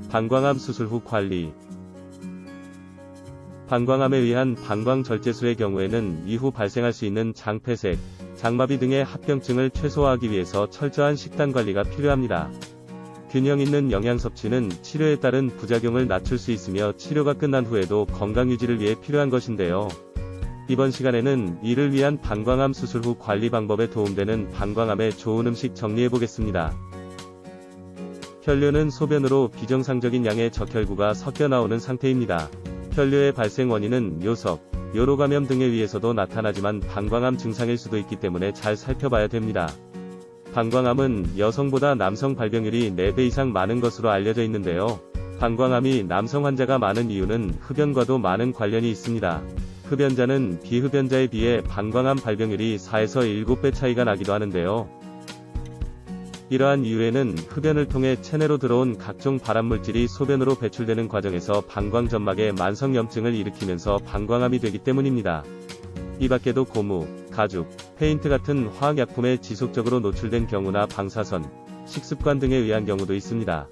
방광암 수술 후 관리. 방광암에 의한 방광절제술의 경우에는 이후 발생할 수 있는 장폐색, 장마비 등의 합병증을 최소화하기 위해서 철저한 식단 관리가 필요합니다. 균형 있는 영양 섭취는 치료에 따른 부작용을 낮출 수 있으며 치료가 끝난 후에도 건강 유지를 위해 필요한 것인데요. 이번 시간에는 이를 위한 방광암 수술 후 관리 방법에 도움되는 방광암에 좋은 음식 정리해보겠습니다. 혈뇨는 소변으로 비정상적인 양의 적혈구가 섞여 나오는 상태입니다. 혈뇨의 발생 원인은 요석, 요로감염 등에 의해서도 나타나지만 방광암 증상일 수도 있기 때문에 잘 살펴봐야 됩니다. 방광암은 여성보다 남성 발병률이 4배 이상 많은 것으로 알려져 있는데요. 방광암이 남성 환자가 많은 이유는 흡연과도 많은 관련이 있습니다. 흡연자는 비흡연자에 비해 방광암 발병률이 4에서 7배 차이가 나기도 하는데요. 이러한 이유에는 흡연을 통해 체내로 들어온 각종 발암물질이 소변으로 배출되는 과정에서 방광점막에 만성염증을 일으키면서 방광암이 되기 때문입니다. 이 밖에도 고무, 가죽, 페인트 같은 화학약품에 지속적으로 노출된 경우나 방사선, 식습관 등에 의한 경우도 있습니다.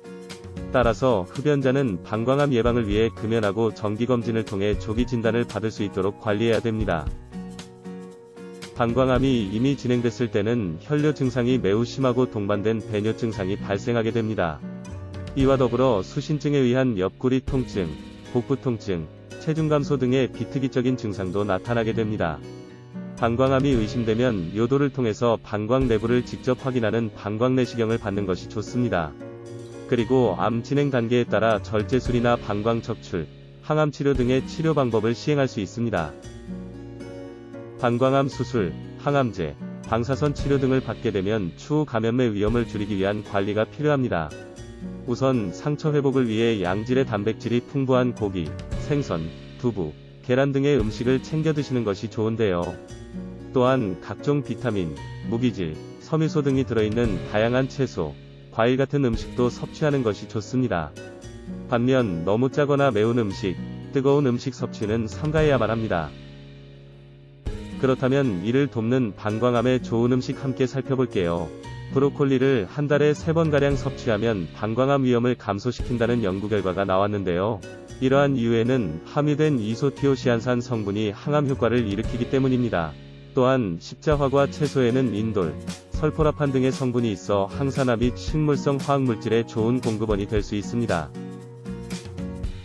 따라서 흡연자는 방광암 예방을 위해 금연하고 정기검진을 통해 조기 진단을 받을 수 있도록 관리해야 됩니다. 방광암이 이미 진행됐을 때는 혈뇨 증상이 매우 심하고 동반된 배뇨 증상이 발생하게 됩니다. 이와 더불어 수신증에 의한 옆구리 통증, 복부 통증, 체중 감소 등의 비특이적인 증상도 나타나게 됩니다. 방광암이 의심되면 요도를 통해서 방광 내부를 직접 확인하는 방광 내시경을 받는 것이 좋습니다. 그리고 암 진행 단계에 따라 절제술이나 방광 척출, 항암 치료 등의 치료 방법을 시행할 수 있습니다. 방광암 수술, 항암제, 방사선 치료 등을 받게 되면 추후 감염의 위험을 줄이기 위한 관리가 필요합니다. 우선 상처 회복을 위해 양질의 단백질이 풍부한 고기, 생선, 두부, 계란 등의 음식을 챙겨 드시는 것이 좋은데요. 또한 각종 비타민, 무기질, 섬유소 등이 들어있는 다양한 채소, 과일 같은 음식도 섭취하는 것이 좋습니다. 반면 너무 짜거나 매운 음식, 뜨거운 음식 섭취는 삼가해야만 합니다. 그렇다면 이를 돕는 방광암에 좋은 음식 함께 살펴볼게요. 브로콜리를 한 달에 3번가량 섭취하면 방광암 위험을 감소시킨다는 연구 결과가 나왔는데요. 이러한 이유에는 함유된 이소티오시안산 성분이 항암 효과를 일으키기 때문입니다. 또한 십자화과 채소에는 인돌, 설포라판 등의 성분이 있어 항산화 및 식물성 화학물질의 좋은 공급원이 될 수 있습니다.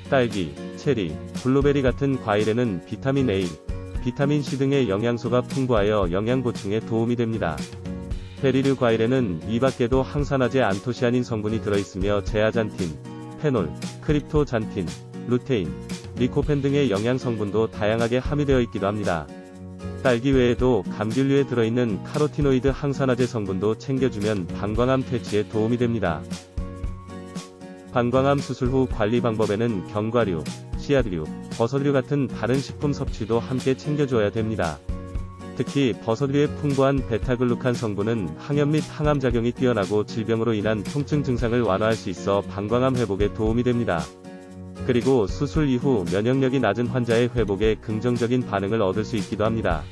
딸기, 체리, 블루베리 같은 과일에는 비타민 A, 비타민 C 등의 영양소가 풍부하여 영양 보충에 도움이 됩니다. 베리류 과일에는 이 밖에도 항산화제 안토시아닌 성분이 들어있으며 제아잔틴, 페놀, 크립토잔틴, 루테인, 리코펜 등의 영양 성분도 다양하게 함유되어 있기도 합니다. 딸기 외에도 감귤류에 들어있는 카로티노이드 항산화제 성분도 챙겨주면 방광암 퇴치에 도움이 됩니다. 방광암 수술 후 관리 방법에는 견과류, 씨앗류, 버섯류 같은 다른 식품 섭취도 함께 챙겨줘야 됩니다. 특히 버섯류의 풍부한 베타글루칸 성분은 항염 및 항암 작용이 뛰어나고 질병으로 인한 통증 증상을 완화할 수 있어 방광암 회복에 도움이 됩니다. 그리고 수술 이후 면역력이 낮은 환자의 회복에 긍정적인 반응을 얻을 수 있기도 합니다.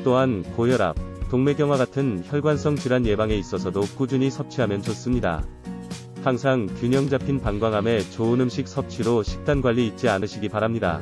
또한 고혈압, 동맥경화 같은 혈관성 질환 예방에 있어서도 꾸준히 섭취하면 좋습니다. 항상 균형 잡힌 방광암에 좋은 음식 섭취로 식단 관리 잊지 않으시기 바랍니다.